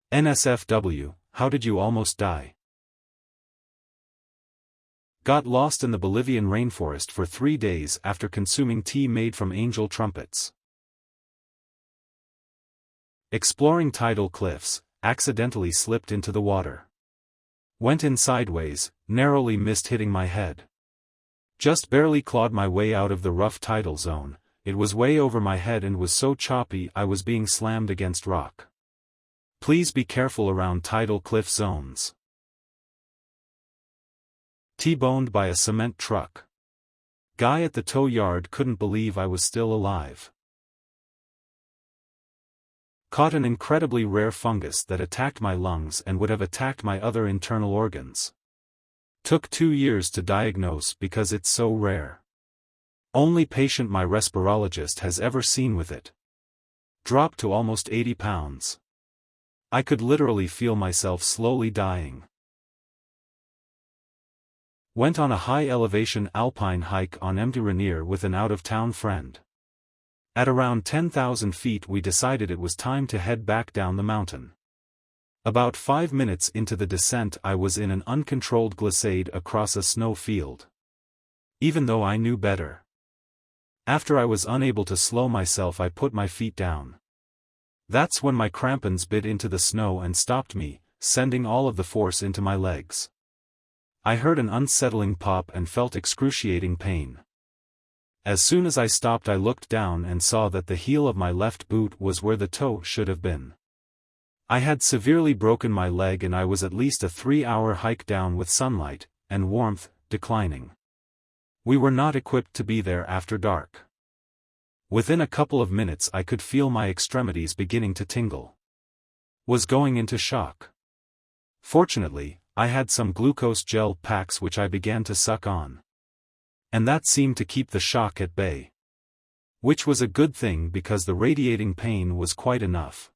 NSFW, how did you almost die? Got lost in the Bolivian rainforest for 3 days after consuming tea made from angel trumpets. Exploring tidal cliffs, accidentally slipped into the water. Went in sideways, narrowly missed hitting my head. Just barely clawed my way out of the rough tidal zone. It was way over my head and was so choppy I was being slammed against rock. Please be careful around tidal cliff zones. T-boned by a cement truck. Guy at the tow yard couldn't believe I was still alive. Caught an incredibly rare fungus that attacked my lungs and would have attacked my other internal organs. Took 2 years to diagnose because it's so rare. Only patient my respirologist has ever seen with it. Dropped to almost 80 pounds. I could literally feel myself slowly dying. Went on a high-elevation alpine hike on empty Rainier with an out-of-town friend. At around 10,000 feet we decided it was time to head back down the mountain. About 5 minutes into the descent I was in an uncontrolled glissade across a snow field. Even though I knew better. After I was unable to slow myself I put my feet down. That's when my crampons bit into the snow and stopped me, sending all of the force into my legs. I heard an unsettling pop and felt excruciating pain. As soon as I stopped I looked down and saw that the heel of my left boot was where the toe should have been. I had severely broken my leg and I was at least a 3-hour hike down with sunlight, and warmth, declining. We were not equipped to be there after dark. Within a couple of minutes I could feel my extremities beginning to tingle. Was going into shock. Fortunately, I had some glucose gel packs which I began to suck on. And that seemed to keep the shock at bay. Which was a good thing because the radiating pain was quite enough.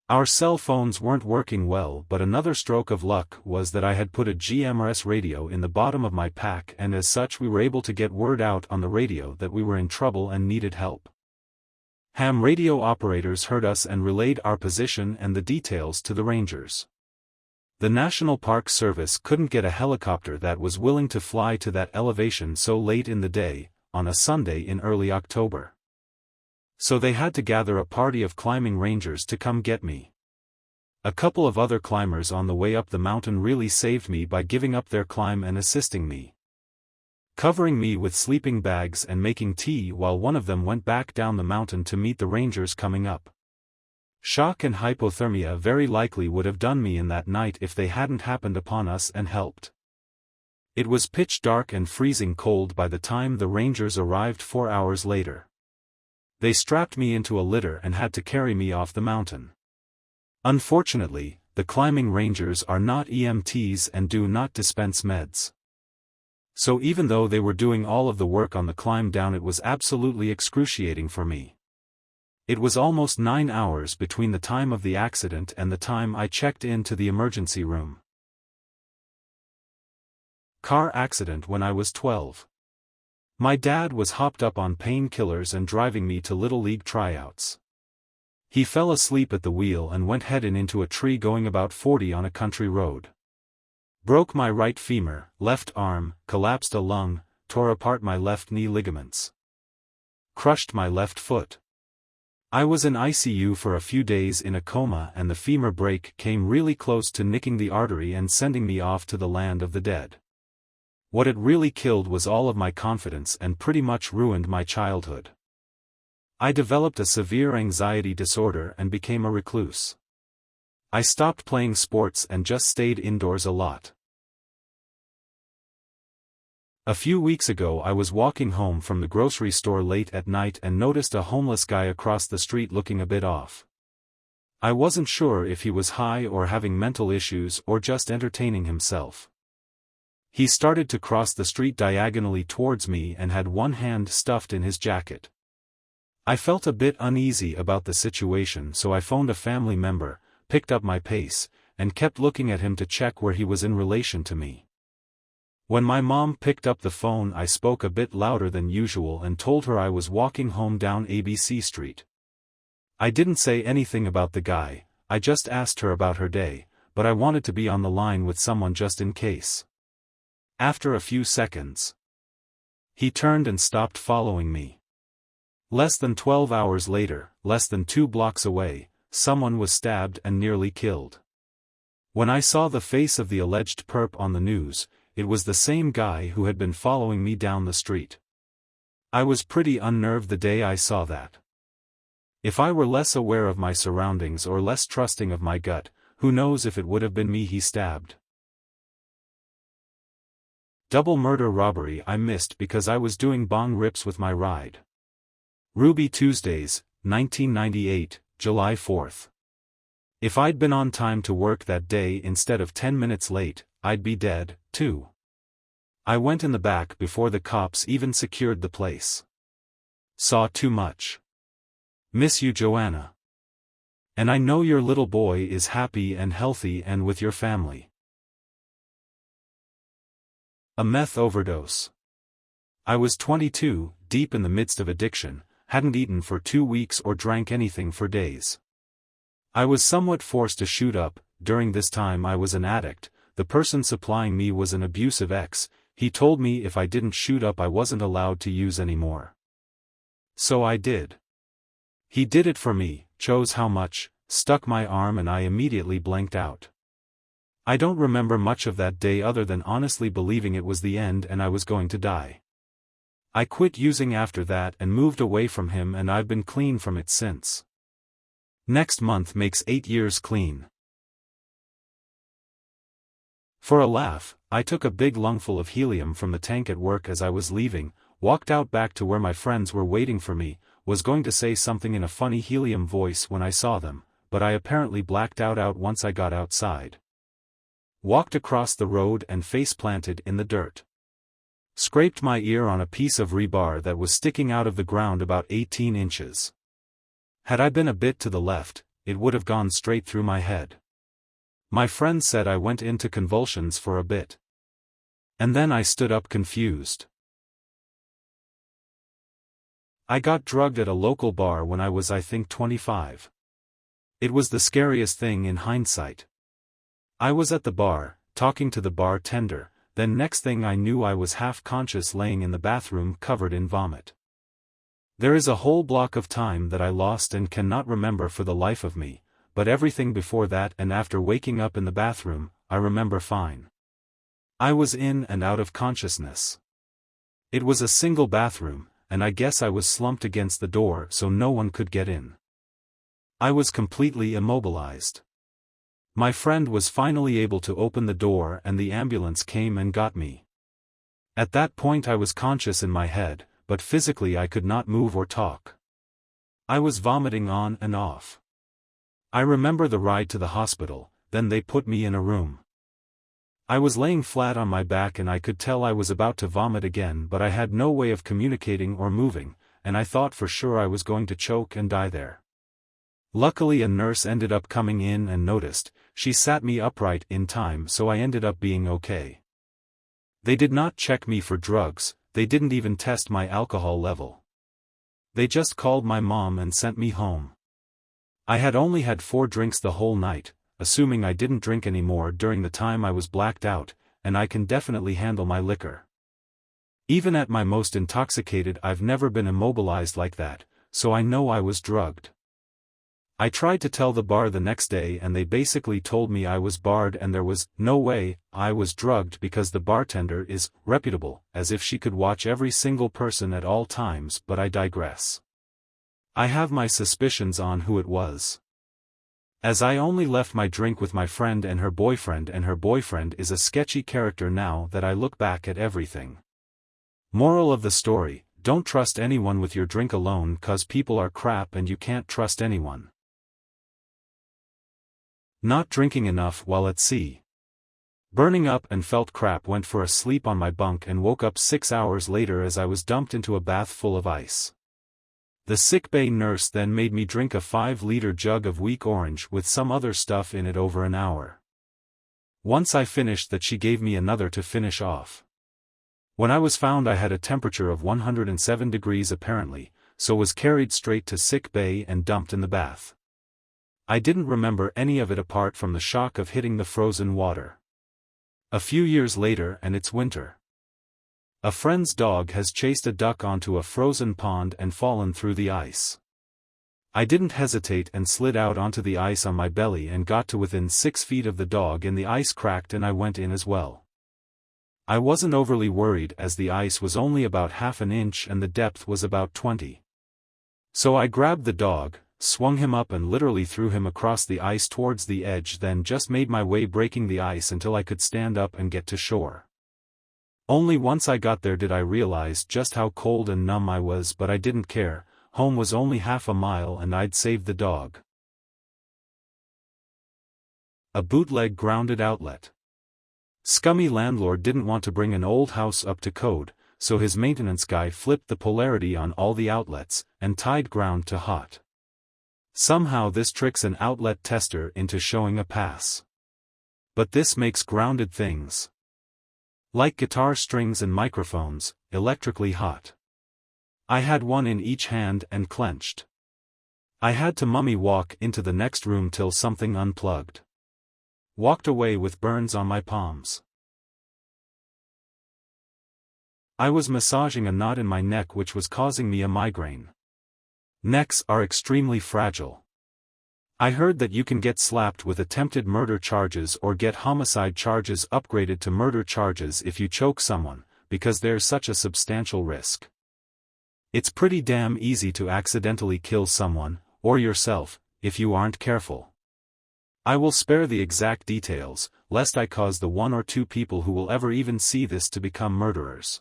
Our cell phones weren't working well, but another stroke of luck was that I had put a GMRS radio in the bottom of my pack, and as such we were able to get word out on the radio that we were in trouble and needed help. Ham radio operators heard us and relayed our position and the details to the rangers. The National Park Service couldn't get a helicopter that was willing to fly to that elevation so late in the day, on a Sunday in early October. So they had to gather a party of climbing rangers to come get me. A couple of other climbers on the way up the mountain really saved me by giving up their climb and assisting me. Covering me with sleeping bags and making tea while one of them went back down the mountain to meet the rangers coming up. Shock and hypothermia very likely would have done me in that night if they hadn't happened upon us and helped. It was pitch dark and freezing cold by the time the rangers arrived 4 hours later. They strapped me into a litter and had to carry me off the mountain. Unfortunately, the climbing rangers are not EMTs and do not dispense meds. So even though they were doing all of the work on the climb down, it was absolutely excruciating for me. It was almost 9 hours between the time of the accident and the time I checked into the emergency room. Car accident when I was 12. My dad was hopped up on painkillers and driving me to Little League tryouts. He fell asleep at the wheel and went head-on into a tree going about 40 on a country road. Broke my right femur, left arm, collapsed a lung, tore apart my left knee ligaments. Crushed my left foot. I was in ICU for a few days in a coma, and the femur break came really close to nicking the artery and sending me off to the land of the dead. What it really killed was all of my confidence and pretty much ruined my childhood. I developed a severe anxiety disorder and became a recluse. I stopped playing sports and just stayed indoors a lot. A few weeks ago I was walking home from the grocery store late at night and noticed a homeless guy across the street looking a bit off. I wasn't sure if he was high or having mental issues or just entertaining himself. He started to cross the street diagonally towards me and had one hand stuffed in his jacket. I felt a bit uneasy about the situation, so I phoned a family member, picked up my pace, and kept looking at him to check where he was in relation to me. When my mom picked up the phone, I spoke a bit louder than usual and told her I was walking home down ABC Street. I didn't say anything about the guy. I just asked her about her day, but I wanted to be on the line with someone just in case. After a few seconds, he turned and stopped following me. Less than 12 hours later, less than 2 blocks away, someone was stabbed and nearly killed. When I saw the face of the alleged perp on the news, it was the same guy who had been following me down the street. I was pretty unnerved the day I saw that. If I were less aware of my surroundings or less trusting of my gut, who knows if it would have been me he stabbed. Double murder robbery I missed because I was doing bong rips with my ride. Ruby Tuesdays, 1998, July 4th. If I'd been on time to work that day instead of 10 minutes late, I'd be dead, too. I went in the back before the cops even secured the place. Saw too much. Miss you, Joanna. And I know your little boy is happy and healthy and with your family. A meth overdose. I was 22, deep in the midst of addiction, hadn't eaten for 2 weeks or drank anything for days. I was somewhat forced to shoot up. During this time I was an addict. The person supplying me was an abusive ex. He told me if I didn't shoot up I wasn't allowed to use anymore. So I did. He did it for me, chose how much, stuck my arm, and I immediately blanked out. I don't remember much of that day other than honestly believing it was the end and I was going to die. I quit using after that and moved away from him, and I've been clean from it since. Next month makes 8 years clean. For a laugh, I took a big lungful of helium from the tank at work as I was leaving, walked out back to where my friends were waiting for me, was going to say something in a funny helium voice when I saw them, but I apparently blacked out once I got outside. Walked across the road and face planted in the dirt. Scraped my ear on a piece of rebar that was sticking out of the ground about 18 inches. Had I been a bit to the left, it would have gone straight through my head. My friend said I went into convulsions for a bit. And then I stood up confused. I got drugged at a local bar when I was, I think, 25. It was the scariest thing in hindsight. I was at the bar, talking to the bartender, then next thing I knew I was half-conscious laying in the bathroom covered in vomit. There is a whole block of time that I lost and cannot remember for the life of me, but everything before that and after waking up in the bathroom, I remember fine. I was in and out of consciousness. It was a single bathroom, and I guess I was slumped against the door so no one could get in. I was completely immobilized. My friend was finally able to open the door and the ambulance came and got me. At that point I was conscious in my head, but physically I could not move or talk. I was vomiting on and off. I remember the ride to the hospital, then they put me in a room. I was laying flat on my back and I could tell I was about to vomit again, but I had no way of communicating or moving, and I thought for sure I was going to choke and die there. Luckily a nurse ended up coming in and noticed. She sat me upright in time so I ended up being okay. They did not check me for drugs, they didn't even test my alcohol level. They just called my mom and sent me home. I had only had 4 drinks the whole night, assuming I didn't drink any more during the time I was blacked out, and I can definitely handle my liquor. Even at my most intoxicated I've never been immobilized like that, so I know I was drugged. I tried to tell the bar the next day and they basically told me I was barred and there was no way I was drugged because the bartender is reputable, as if she could watch every single person at all times, but I digress. I have my suspicions on who it was. As I only left my drink with my friend and her boyfriend is a sketchy character now that I look back at everything. Moral of the story, don't trust anyone with your drink alone cause people are crap and you can't trust anyone. Not drinking enough while at sea. Burning up and felt crap, went for a sleep on my bunk and woke up 6 hours later as I was dumped into a bath full of ice. The sickbay nurse then made me drink a 5-liter jug of weak orange with some other stuff in it over an hour. Once I finished that she gave me another to finish off. When I was found I had a temperature of 107 degrees apparently, so was carried straight to sick bay and dumped in the bath. I didn't remember any of it apart from the shock of hitting the frozen water. A few years later and it's winter. A friend's dog has chased a duck onto a frozen pond and fallen through the ice. I didn't hesitate and slid out onto the ice on my belly and got to within 6 feet of the dog and the ice cracked and I went in as well. I wasn't overly worried as the ice was only about half an inch and the depth was about 20. So I grabbed the dog, swung him up and literally threw him across the ice towards the edge, then just made my way breaking the ice until I could stand up and get to shore. Only once I got there did I realize just how cold and numb I was, but I didn't care. Home was only half a mile and I'd saved the dog. A bootleg grounded outlet. Scummy landlord didn't want to bring an old house up to code, so his maintenance guy flipped the polarity on all the outlets, and tied ground to hot. Somehow this tricks an outlet tester into showing a pass. But this makes grounded things, like guitar strings and microphones, electrically hot. I had one in each hand and clenched. I had to mummy walk into the next room till something unplugged. Walked away with burns on my palms. I was massaging a knot in my neck which was causing me a migraine. Necks are extremely fragile. I heard that you can get slapped with attempted murder charges or get homicide charges upgraded to murder charges if you choke someone, because there's such a substantial risk. It's pretty damn easy to accidentally kill someone, or yourself, if you aren't careful. I will spare the exact details, lest I cause the 1 or 2 people who will ever even see this to become murderers.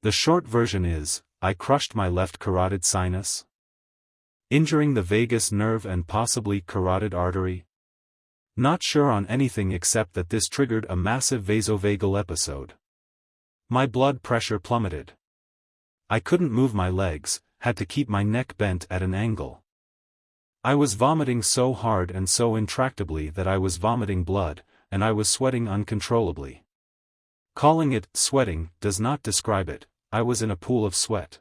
The short version is, I crushed my left carotid sinus, injuring the vagus nerve and possibly carotid artery. Not sure on anything except that this triggered a massive vasovagal episode. My blood pressure plummeted. I couldn't move my legs, had to keep my neck bent at an angle. I was vomiting so hard and so intractably that I was vomiting blood, and I was sweating uncontrollably. Calling it sweating does not describe it. I was in a pool of sweat.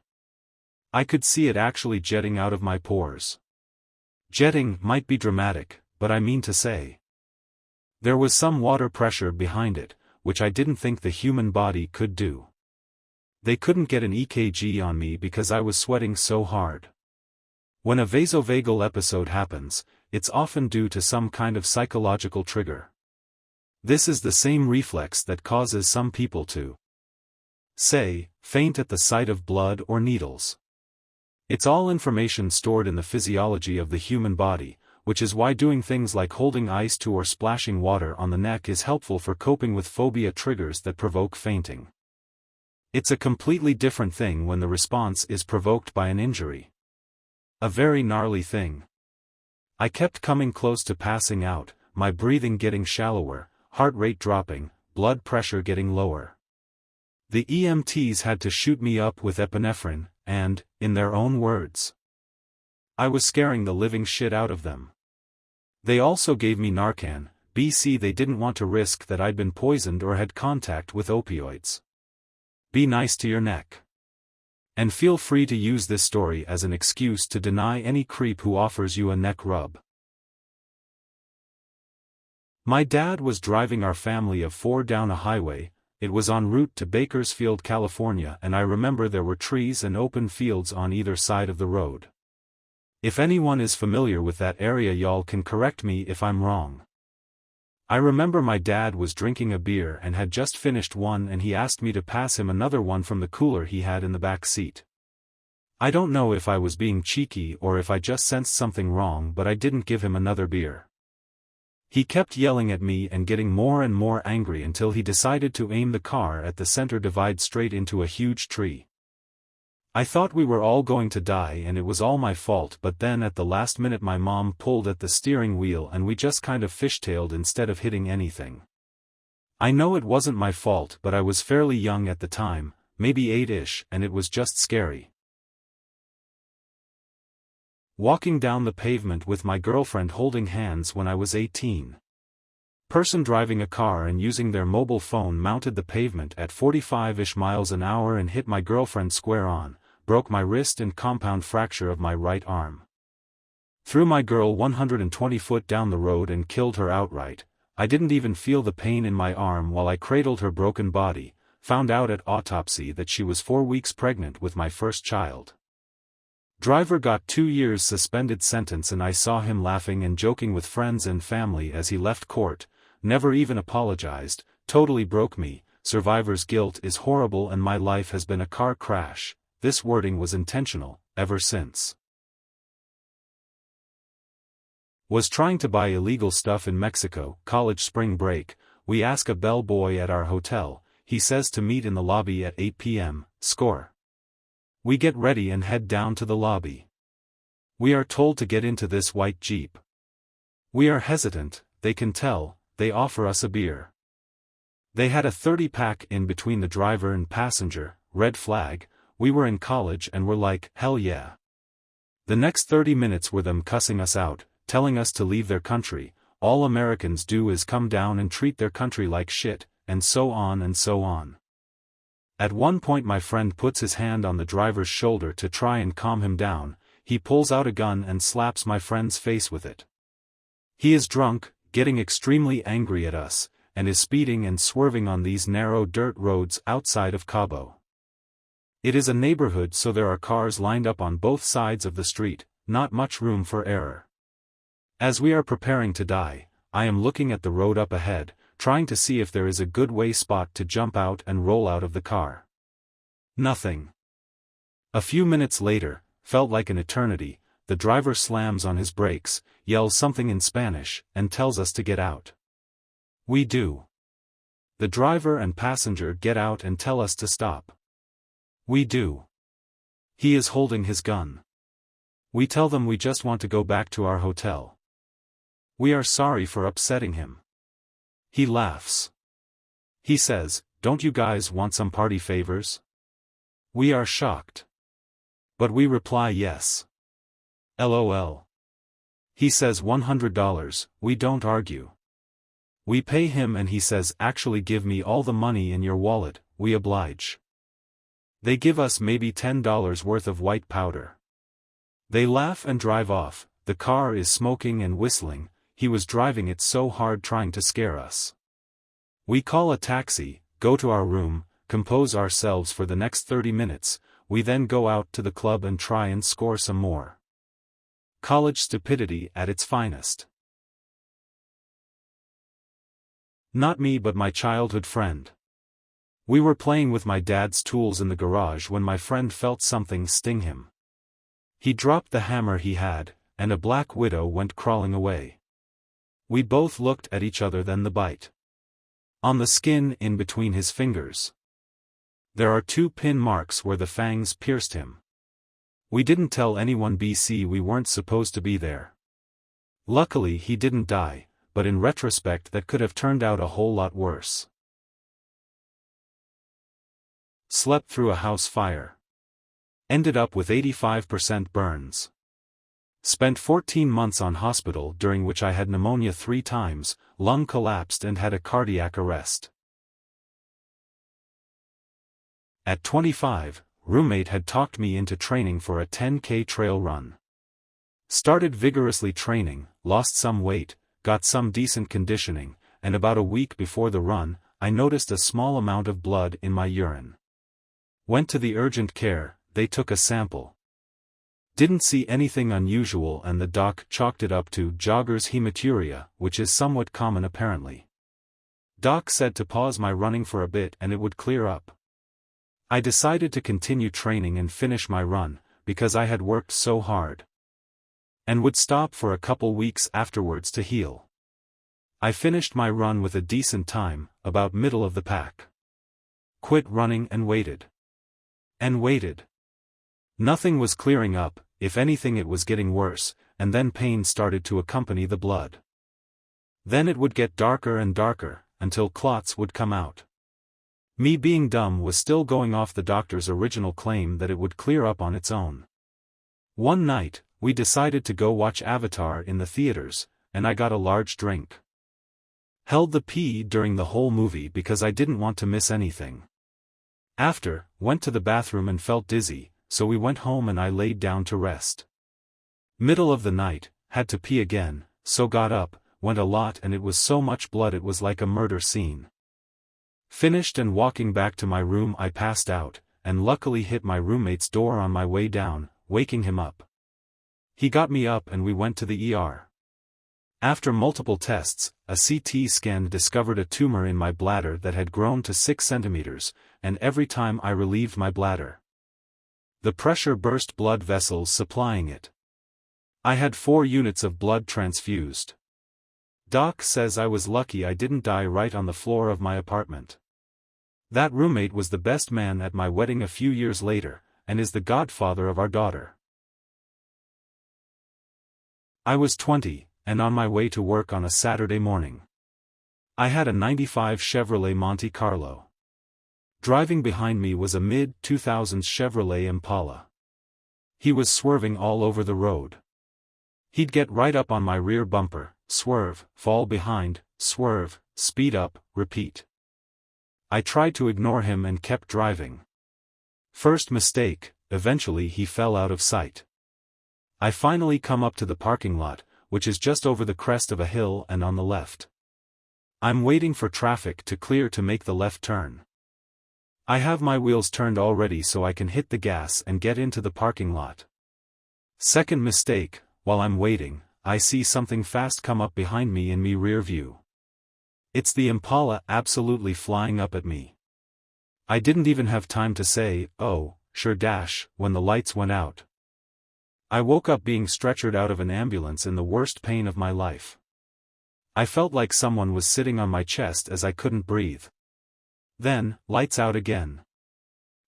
I could see it actually jetting out of my pores. Jetting might be dramatic, but I mean to say, there was some water pressure behind it, which I didn't think the human body could do. They couldn't get an EKG on me because I was sweating so hard. When a vasovagal episode happens, it's often due to some kind of psychological trigger. This is the same reflex that causes some people to, say, faint at the sight of blood or needles. It's all information stored in the physiology of the human body, which is why doing things like holding ice to or splashing water on the neck is helpful for coping with phobia triggers that provoke fainting. It's a completely different thing when the response is provoked by an injury. A very gnarly thing. I kept coming close to passing out, my breathing getting shallower, heart rate dropping, blood pressure getting lower. The EMTs had to shoot me up with epinephrine, and, in their own words, I was scaring the living shit out of them. They also gave me Narcan, BC. They didn't want to risk that I'd been poisoned or had contact with opioids. Be nice to your neck. And feel free to use this story as an excuse to deny any creep who offers you a neck rub. My dad was driving our family of 4 down a highway. It was en route to Bakersfield, California, and I remember there were trees and open fields on either side of the road. If anyone is familiar with that area, y'all can correct me if I'm wrong. I remember my dad was drinking a beer and had just finished one, and he asked me to pass him another one from the cooler he had in the back seat. I don't know if I was being cheeky or if I just sensed something wrong, but I didn't give him another beer. He kept yelling at me and getting more and more angry until he decided to aim the car at the center divide straight into a huge tree. I thought we were all going to die and it was all my fault, but then at the last minute my mom pulled at the steering wheel and we just kind of fishtailed instead of hitting anything. I know it wasn't my fault, but I was fairly young at the time, maybe 8-ish, and it was just scary. Walking down the pavement with my girlfriend holding hands when I was 18. Person driving a car and using their mobile phone mounted the pavement at 45-ish miles an hour and hit my girlfriend square on, broke my wrist and compound fracture of my right arm. Threw my girl 120 foot down the road and killed her outright. I didn't even feel the pain in my arm while I cradled her broken body. Found out at autopsy that she was 4 weeks pregnant with my first child. Driver got 2 years suspended sentence, and I saw him laughing and joking with friends and family as he left court. Never even apologized. Totally broke me. Survivor's guilt is horrible and my life has been a car crash. This wording was intentional, ever since. Was trying to buy illegal stuff in Mexico, college spring break. We ask a bellboy at our hotel. He says to meet in the lobby at 8 p.m., score. We get ready and head down to the lobby. We are told to get into this white Jeep. We are hesitant, they can tell. They offer us a beer. They had a 30-pack in between the driver and passenger. Red flag. We were in college and were like, hell yeah. The next 30 minutes were them cussing us out, telling us to leave their country. All Americans do is come down and treat their country like shit, and so on and so on. At one point my friend puts his hand on the driver's shoulder to try and calm him down. He pulls out a gun and slaps my friend's face with it. He is drunk, getting extremely angry at us, and is speeding and swerving on these narrow dirt roads outside of Cabo. It is a neighborhood, so there are cars lined up on both sides of the street, not much room for error. As we are preparing to die, I am looking at the road up ahead, trying to see if there is a good way spot to jump out and roll out of the car. Nothing. A few minutes later, felt like an eternity, the driver slams on his brakes, yells something in Spanish, and tells us to get out. We do. The driver and passenger get out and tell us to stop. We do. He is holding his gun. We tell them we just want to go back to our hotel. We are sorry for upsetting him. He laughs. He says, "Don't you guys want some party favors?" We are shocked. But we reply yes. LOL. He says $100, we don't argue. We pay him and he says, "Actually give me all the money in your wallet," we oblige. They give us maybe $10 worth of white powder. They laugh and drive off. The car is smoking and whistling. He was driving it so hard trying to scare us. We call a taxi, go to our room, compose ourselves for the next 30 minutes, we then go out to the club and try and score some more. College stupidity at its finest. Not me but my childhood friend. We were playing with my dad's tools in the garage when my friend felt something sting him. He dropped the hammer he had, and a black widow went crawling away. We both looked at each other, then the bite. On the skin in between his fingers. There are 2 pin marks where the fangs pierced him. We didn't tell anyone BC we weren't supposed to be there. Luckily he didn't die, but in retrospect that could have turned out a whole lot worse. Slept through a house fire. Ended up with 85% burns. Spent 14 months on hospital, during which I had pneumonia 3 times, lung collapsed and had a cardiac arrest. At 25, roommate had talked me into training for a 10K trail run. Started vigorously training, lost some weight, got some decent conditioning, and about a week before the run, I noticed a small amount of blood in my urine. Went to the urgent care, they took a sample. Didn't see anything unusual and the doc chalked it up to jogger's hematuria, which is somewhat common apparently. Doc said to pause my running for a bit and it would clear up. I decided to continue training and finish my run, because I had worked so hard. And would stop for a couple weeks afterwards to heal. I finished my run with a decent time, about middle of the pack. Quit running and waited. And waited. Nothing was clearing up, if anything it was getting worse, and then pain started to accompany the blood. Then it would get darker and darker, until clots would come out. Me being dumb was still going off the doctor's original claim that it would clear up on its own. One night, we decided to go watch Avatar in the theaters, and I got a large drink. Held the pee during the whole movie because I didn't want to miss anything. After, went to the bathroom and felt dizzy, so we went home and I laid down to rest. Middle of the night, had to pee again, so got up, went a lot and it was so much blood it was like a murder scene. Finished and walking back to my room I passed out, and luckily hit my roommate's door on my way down, waking him up. He got me up and we went to the ER. After multiple tests, a CT scan discovered a tumor in my bladder that had grown to 6 centimeters, and every time I relieved my bladder, the pressure burst blood vessels supplying it. I had 4 units of blood transfused. Doc says I was lucky I didn't die right on the floor of my apartment. That roommate was the best man at my wedding a few years later, and is the godfather of our daughter. I was 20, and on my way to work on a Saturday morning. I had a '95 Chevrolet Monte Carlo. Driving behind me was a mid-2000s Chevrolet Impala. He was swerving all over the road. He'd get right up on my rear bumper, swerve, fall behind, swerve, speed up, repeat. I tried to ignore him and kept driving. First mistake, eventually he fell out of sight. I finally come up to the parking lot, which is just over the crest of a hill and on the left. I'm waiting for traffic to clear to make the left turn. I have my wheels turned already so I can hit the gas and get into the parking lot. Second mistake, while I'm waiting, I see something fast come up behind me in my rear view. It's the Impala absolutely flying up at me. I didn't even have time to say, "Oh, sure dash," when the lights went out. I woke up being stretchered out of an ambulance in the worst pain of my life. I felt like someone was sitting on my chest as I couldn't breathe. Then, lights out again.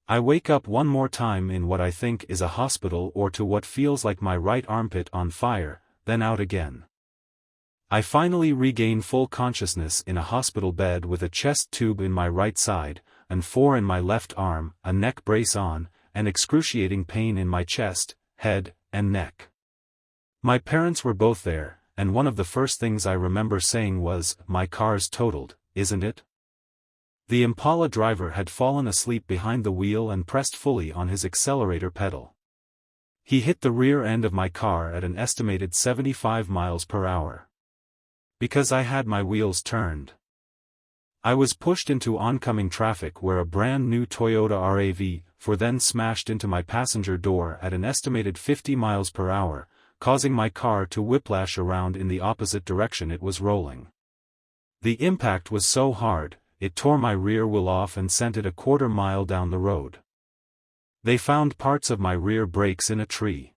I wake up one more time in what I think is a hospital or to what feels like my right armpit on fire, then out again. I finally regain full consciousness in a hospital bed with a chest tube in my right side, and 4 in my left arm, a neck brace on, and excruciating pain in my chest, head, and neck. My parents were both there, and one of the first things I remember saying was, "My car's totaled, isn't it?" The Impala driver had fallen asleep behind the wheel and pressed fully on his accelerator pedal. He hit the rear end of my car at an estimated 75 miles per hour. Because I had my wheels turned, I was pushed into oncoming traffic where a brand new Toyota RAV4 then smashed into my passenger door at an estimated 50 miles per hour, causing my car to whiplash around in the opposite direction it was rolling. The impact was so hard, it tore my rear wheel off and sent it a quarter-mile down the road. They found parts of my rear brakes in a tree.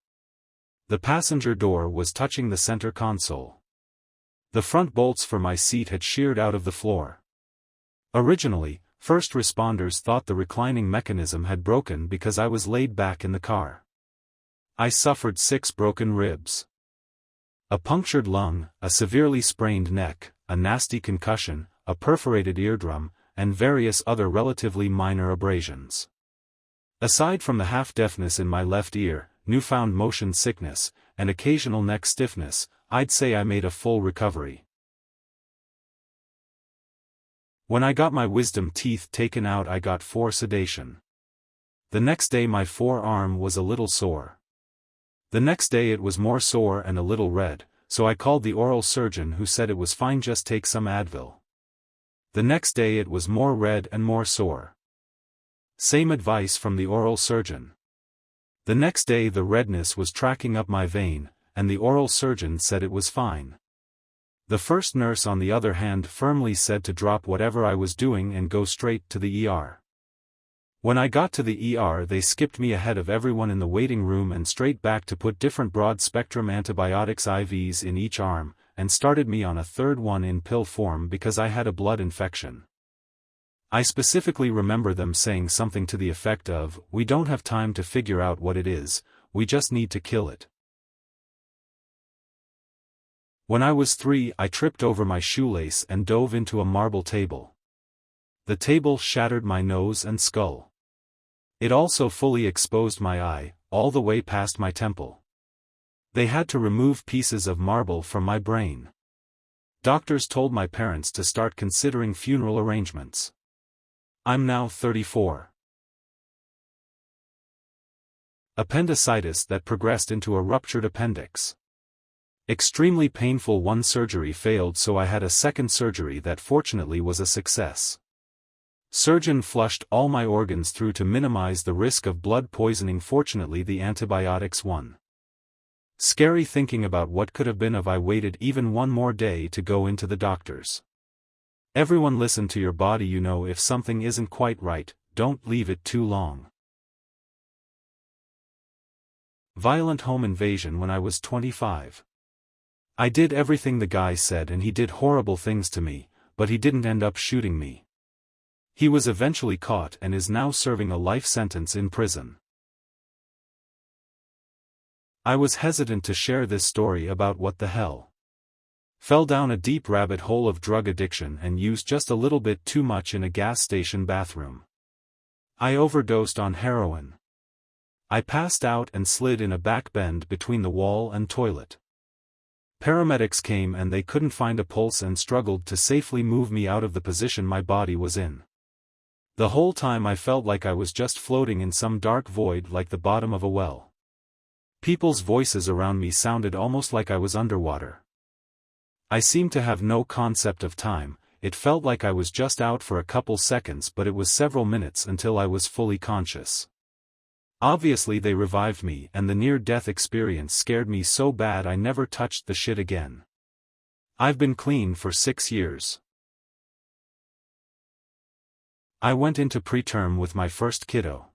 The passenger door was touching the center console. The front bolts for my seat had sheared out of the floor. Originally, first responders thought the reclining mechanism had broken because I was laid back in the car. I suffered 6 broken ribs, a punctured lung, a severely sprained neck, a nasty concussion, a perforated eardrum, and various other relatively minor abrasions. Aside from the half-deafness in my left ear, newfound motion sickness, and occasional neck stiffness, I'd say I made a full recovery. When I got my wisdom teeth taken out I got 4 sedation. The next day my forearm was a little sore. The next day it was more sore and a little red, so I called the oral surgeon who said it was fine, just take some Advil. The next day it was more red and more sore. Same advice from the oral surgeon. The next day the redness was tracking up my vein, and the oral surgeon said it was fine. The first nurse on the other hand firmly said to drop whatever I was doing and go straight to the ER. When I got to the ER they skipped me ahead of everyone in the waiting room and straight back to put different broad-spectrum antibiotics IVs in each arm, and started me on a third one in pill form because I had a blood infection. I specifically remember them saying something to the effect of, "We don't have time to figure out what it is, we just need to kill it." When I was 3 I tripped over my shoelace and dove into a marble table. The table shattered my nose and skull. It also fully exposed my eye, all the way past my temple. They had to remove pieces of marble from my brain. Doctors told my parents to start considering funeral arrangements. I'm now 34. Appendicitis that progressed into a ruptured appendix. Extremely painful. One surgery failed, so I had a second surgery that fortunately was a success. Surgeon flushed all my organs through to minimize the risk of blood poisoning. Fortunately the antibiotics won. Scary thinking about what could have been if I waited even one more day to go into the doctors. Everyone listen to your body. You know if something isn't quite right, don't leave it too long. Violent home invasion. When I was 25. I did everything the guy said and he did horrible things to me, but he didn't end up shooting me. He was eventually caught and is now serving a life sentence in prison. I was hesitant to share this story about what the hell. Fell down a deep rabbit hole of drug addiction and used just a little bit too much in a gas station bathroom. I overdosed on heroin. I passed out and slid in a back bend between the wall and toilet. Paramedics came and they couldn't find a pulse and struggled to safely move me out of the position my body was in. The whole time I felt like I was just floating in some dark void like the bottom of a well. People's voices around me sounded almost like I was underwater. I seemed to have no concept of time. It felt like I was just out for a couple seconds, but it was several minutes until I was fully conscious. Obviously they revived me, and the near-death experience scared me so bad I never touched the shit again. I've been clean for 6 years. I went into preterm with my first kiddo.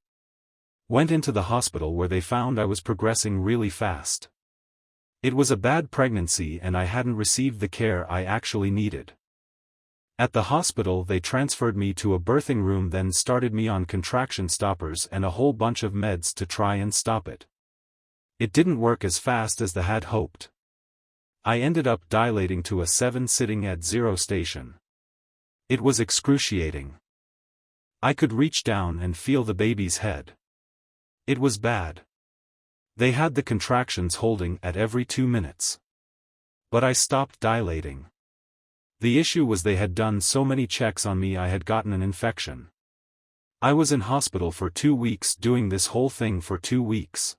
Went into the hospital where they found I was progressing really fast. It was a bad pregnancy and I hadn't received the care I actually needed. At the hospital they transferred me to a birthing room, then started me on contraction stoppers and a whole bunch of meds to try and stop it. It didn't work as fast as they had hoped. I ended up dilating to a 7 sitting at 0 station. It was excruciating. I could reach down and feel the baby's head. It was bad. They had the contractions holding at every 2 minutes. But I stopped dilating. The issue was they had done so many checks on me I had gotten an infection. I was in hospital for 2 weeks doing this whole thing for 2 weeks.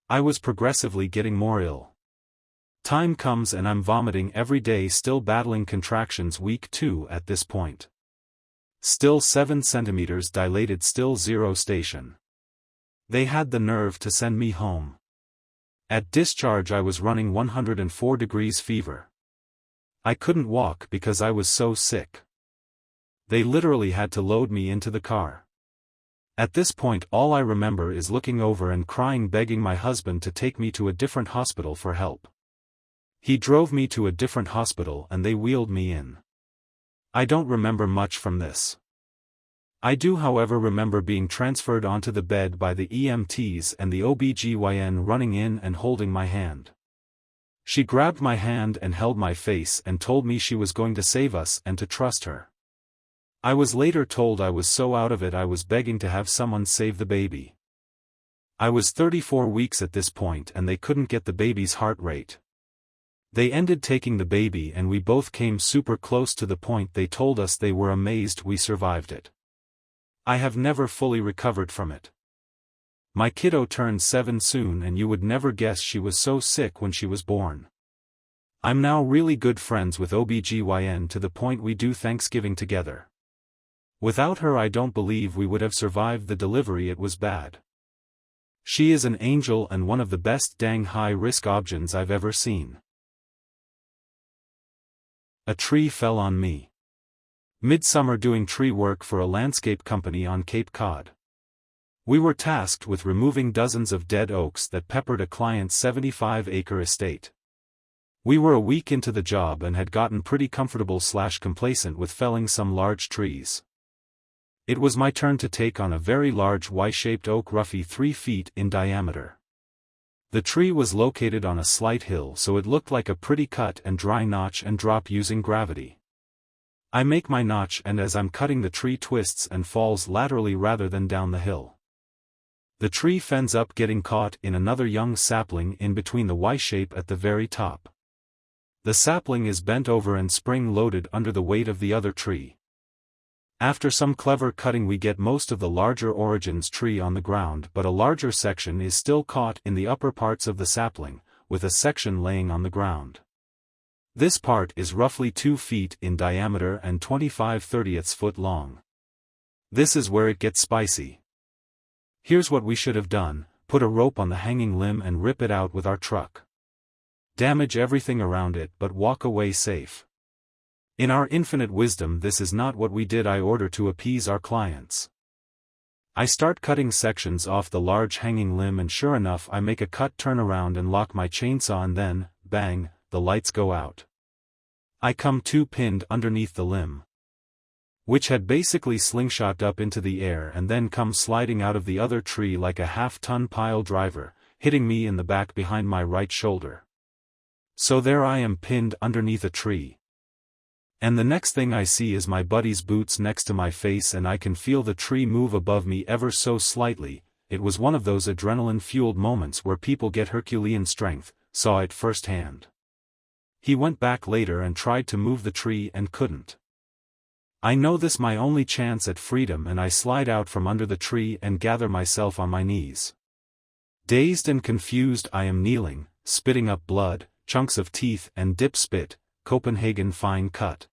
I was progressively getting more ill. Time comes and I'm vomiting every day, still battling contractions. Week 2 at this point. Still 7 centimeters dilated, still 0 station. They had the nerve to send me home. At discharge I was running 104 degrees fever. I couldn't walk because I was so sick. They literally had to load me into the car. At this point all I remember is looking over and crying, begging my husband to take me to a different hospital for help. He drove me to a different hospital and they wheeled me in. I don't remember much from this. I do however remember being transferred onto the bed by the EMTs and the OBGYN running in and holding my hand. She grabbed my hand and held my face and told me she was going to save us and to trust her. I was later told I was so out of it I was begging to have someone save the baby. I was 34 weeks at this point and they couldn't get the baby's heart rate. They ended taking the baby and we both came super close to the point they told us they were amazed we survived it. I have never fully recovered from it. My kiddo turned 7 soon and you would never guess she was so sick when she was born. I'm now really good friends with OBGYN to the point we do Thanksgiving together. Without her I don't believe we would have survived the delivery. It was bad. She is an angel and one of the best dang high-risk options I've ever seen. A tree fell on me. Midsummer doing tree work for a landscape company on Cape Cod. We were tasked with removing dozens of dead oaks that peppered a client's 75-acre estate. We were a week into the job and had gotten pretty comfortable/complacent with felling some large trees. It was my turn to take on a very large Y-shaped oak roughly 3 feet in diameter. The tree was located on a slight hill, so it looked like a pretty cut and dry notch and drop using gravity. I make my notch and as I'm cutting the tree twists and falls laterally rather than down the hill. The tree ends up getting caught in another young sapling in between the Y-shape at the very top. The sapling is bent over and spring-loaded under the weight of the other tree. After some clever cutting we get most of the larger origins tree on the ground, but a larger section is still caught in the upper parts of the sapling, with a section laying on the ground. This part is roughly 2 feet in diameter and 25/30 foot long. This is where it gets spicy. Here's what we should have done: put a rope on the hanging limb and rip it out with our truck. Damage everything around it but walk away safe. In our infinite wisdom, this is not what we did. I order to appease our clients. I start cutting sections off the large hanging limb, and sure enough I make a cut, turn around and lock my chainsaw, and then, bang, the lights go out. I come to pinned underneath the limb, which had basically slingshot up into the air and then come sliding out of the other tree like a half-ton pile driver, hitting me in the back behind my right shoulder. So there I am, pinned underneath a tree. And the next thing I see is my buddy's boots next to my face, and I can feel the tree move above me ever so slightly. It was one of those adrenaline-fueled moments where people get Herculean strength. Saw it firsthand. He went back later and tried to move the tree and couldn't. I know this my only chance at freedom, and I slide out from under the tree and gather myself on my knees. Dazed and confused, I am kneeling, spitting up blood, chunks of teeth and dip spit, Copenhagen fine cut.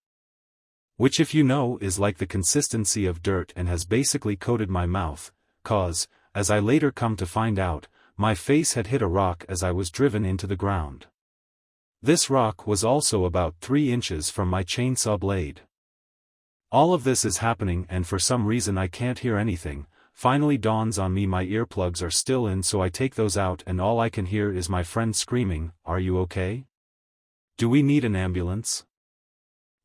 Which, if you know, is like the consistency of dirt and has basically coated my mouth, cause, as I later come to find out, my face had hit a rock as I was driven into the ground. This rock was also about 3 inches from my chainsaw blade. All of this is happening, and for some reason I can't hear anything. Finally dawns on me my earplugs are still in, so I take those out and all I can hear is my friend screaming, "Are you okay? Do we need an ambulance?"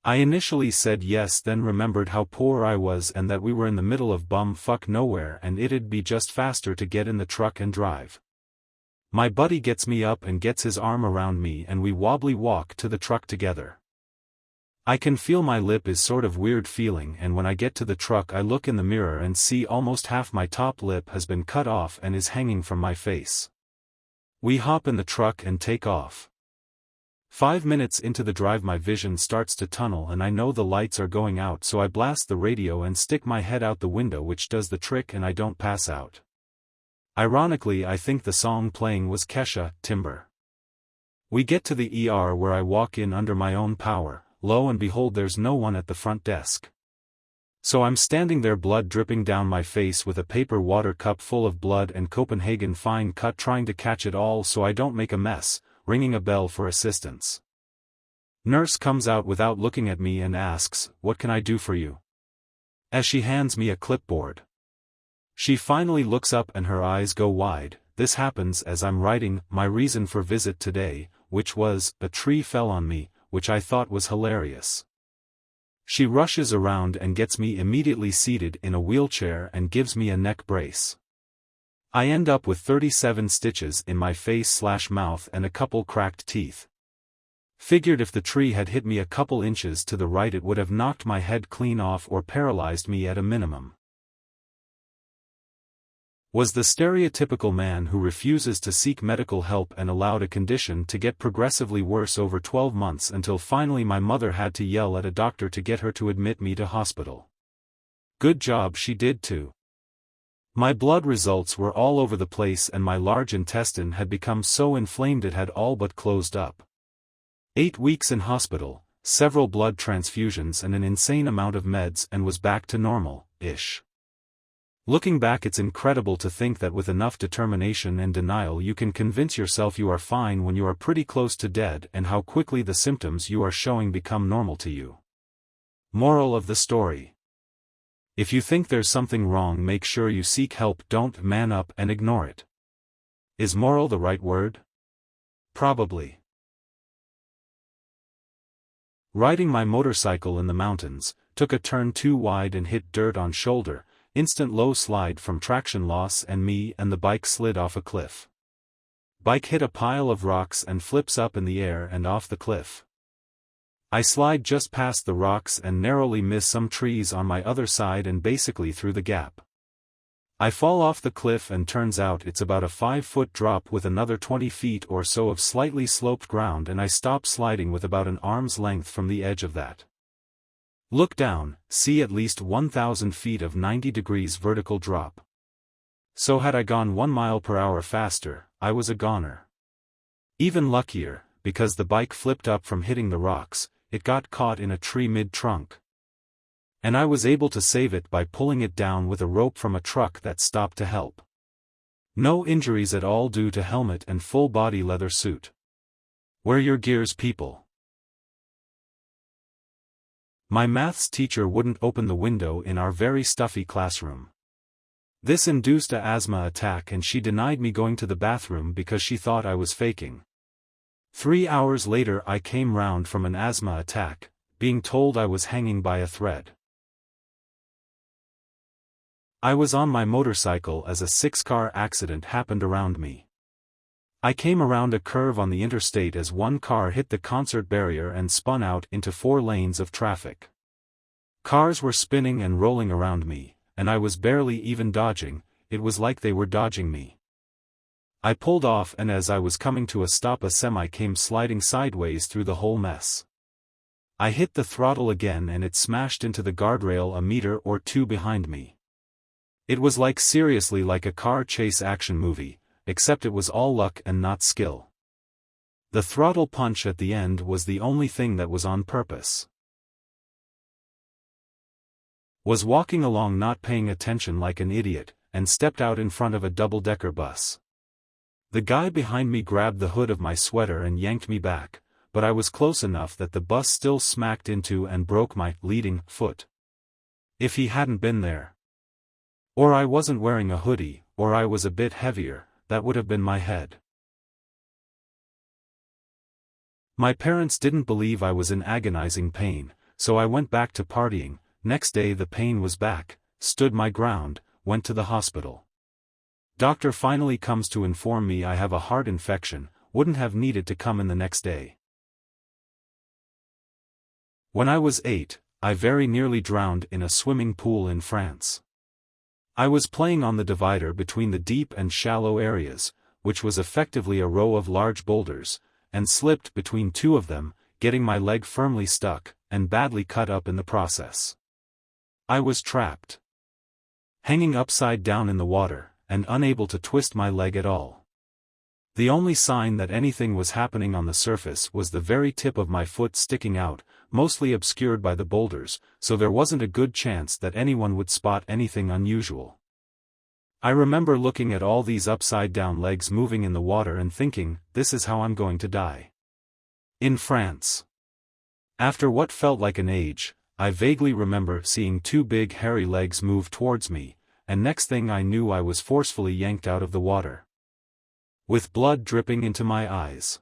I initially said yes, then remembered how poor I was and that we were in the middle of bum-fuck nowhere and it'd be just faster to get in the truck and drive. My buddy gets me up and gets his arm around me, and we wobbly walk to the truck together. I can feel my lip is sort of weird feeling, and when I get to the truck I look in the mirror and see almost half my top lip has been cut off and is hanging from my face. We hop in the truck and take off. 5 minutes into the drive my vision starts to tunnel and I know the lights are going out, so I blast the radio and stick my head out the window, which does the trick and I don't pass out. Ironically, I think the song playing was Kesha, Timber. We get to the ER where I walk in under my own power. Lo and behold, there's no one at the front desk. So I'm standing there, blood dripping down my face with a paper water cup full of blood and Copenhagen fine cut, trying to catch it all so I don't make a mess, ringing a bell for assistance. Nurse comes out without looking at me and asks, "What can I do for you?" as she hands me a clipboard. She finally looks up and her eyes go wide. This happens as I'm writing my reason for visit today, which was, a tree fell on me, which I thought was hilarious. She rushes around and gets me immediately seated in a wheelchair and gives me a neck brace. I end up with 37 stitches in my face/mouth and a couple cracked teeth. Figured if the tree had hit me a couple inches to the right it would have knocked my head clean off or paralyzed me at a minimum. Was the stereotypical man who refuses to seek medical help and allowed a condition to get progressively worse over 12 months until finally my mother had to yell at a doctor to get her to admit me to hospital. Good job she did too. My blood results were all over the place and my large intestine had become so inflamed it had all but closed up. 8 weeks in hospital, several blood transfusions and an insane amount of meds, and was back to normal-ish. Looking back, it's incredible to think that with enough determination and denial you can convince yourself you are fine when you are pretty close to dead, and how quickly the symptoms you are showing become normal to you. Moral of the story: if you think there's something wrong, make sure you seek help, don't man up and ignore it. Is moral the right word? Probably. Riding my motorcycle in the mountains, took a turn too wide and hit dirt on shoulder. Instant low slide from traction loss and me and the bike slid off a cliff. Bike hit a pile of rocks and flips up in the air and off the cliff. I slide just past the rocks and narrowly miss some trees on my other side and basically through the gap. I fall off the cliff and turns out it's about a 5-foot drop with another 20 feet or so of slightly sloped ground, and I stop sliding with about an arm's length from the edge of that. Look down, see at least 1,000 feet of 90 degrees vertical drop. So had I gone 1 mile per hour faster, I was a goner. Even luckier, because the bike flipped up from hitting the rocks, it got caught in a tree mid-trunk. And I was able to save it by pulling it down with a rope from a truck that stopped to help. No injuries at all due to helmet and full-body leather suit. Wear your gears, people. My maths teacher wouldn't open the window in our very stuffy classroom. This induced an asthma attack and she denied me going to the bathroom because she thought I was faking. 3 hours later I came round from an asthma attack, being told I was hanging by a thread. I was on my motorcycle as a 6-car accident happened around me. I came around a curve on the interstate as one car hit the concert barrier and spun out into 4 lanes of traffic. Cars were spinning and rolling around me, and I was barely even dodging, it was like they were dodging me. I pulled off and as I was coming to a stop a semi came sliding sideways through the whole mess. I hit the throttle again and it smashed into the guardrail a meter or 2 behind me. It was seriously like a car chase action movie, except it was all luck and not skill. The throttle punch at the end was the only thing that was on purpose. Was walking along not paying attention like an idiot, and stepped out in front of a double-decker bus. The guy behind me grabbed the hood of my sweater and yanked me back, but I was close enough that the bus still smacked into and broke my leading foot. If he hadn't been there, or I wasn't wearing a hoodie, or I was a bit heavier, that would have been my head. My parents didn't believe I was in agonizing pain, so I went back to partying. Next day the pain was back, stood my ground, went to the hospital. Doctor finally comes to inform me I have a heart infection, wouldn't have needed to come in the next day. When I was 8, I very nearly drowned in a swimming pool in France. I was playing on the divider between the deep and shallow areas, which was effectively a row of large boulders, and slipped between 2 of them, getting my leg firmly stuck, and badly cut up in the process. I was trapped, hanging upside down in the water, and unable to twist my leg at all. The only sign that anything was happening on the surface was the very tip of my foot sticking out, mostly obscured by the boulders, so there wasn't a good chance that anyone would spot anything unusual. I remember looking at all these upside-down legs moving in the water and thinking, this is how I'm going to die. In France. After what felt like an age, I vaguely remember seeing 2 big hairy legs move towards me, and next thing I knew I was forcefully yanked out of the water, with blood dripping into my eyes.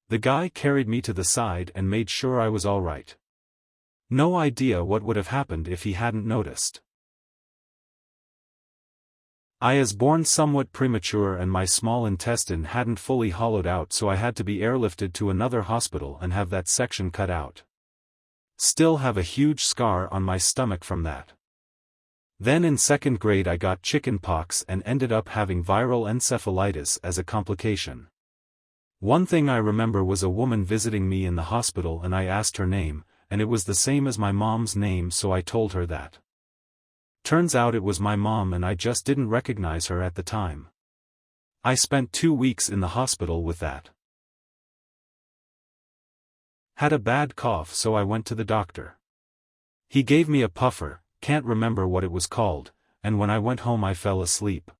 The guy carried me to the side and made sure I was all right. No idea what would have happened if he hadn't noticed. I was born somewhat premature and my small intestine hadn't fully hollowed out, so I had to be airlifted to another hospital and have that section cut out. Still have a huge scar on my stomach from that. Then in 2nd grade I got chicken pox and ended up having viral encephalitis as a complication. One thing I remember was a woman visiting me in the hospital and I asked her name, and it was the same as my mom's name, so I told her that. Turns out it was my mom and I just didn't recognize her at the time. I spent 2 weeks in the hospital with that. Had a bad cough, so I went to the doctor. He gave me a puffer, can't remember what it was called, and when I went home I fell asleep.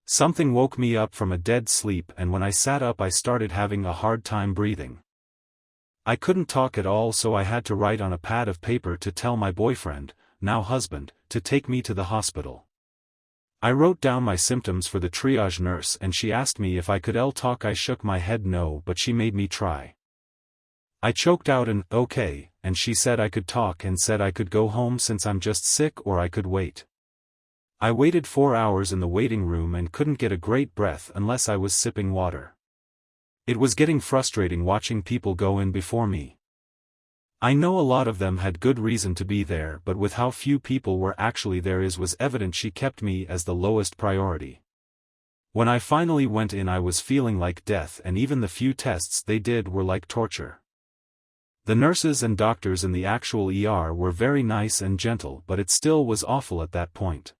Something woke me up from a dead sleep and when I sat up I started having a hard time breathing. I couldn't talk at all, so I had to write on a pad of paper to tell my boyfriend, now husband, to take me to the hospital. I wrote down my symptoms for the triage nurse and she asked me if I could talk. I shook my head no, but she made me try. I choked out an okay, and she said I could talk and said I could go home since I'm just sick or I could wait. I waited 4 hours in the waiting room and couldn't get a great breath unless I was sipping water. It was getting frustrating watching people go in before me. I know a lot of them had good reason to be there, but with how few people were actually there was evident she kept me as the lowest priority. When I finally went in I was feeling like death and even the few tests they did were like torture. The nurses and doctors in the actual ER were very nice and gentle, but it still was awful at that point.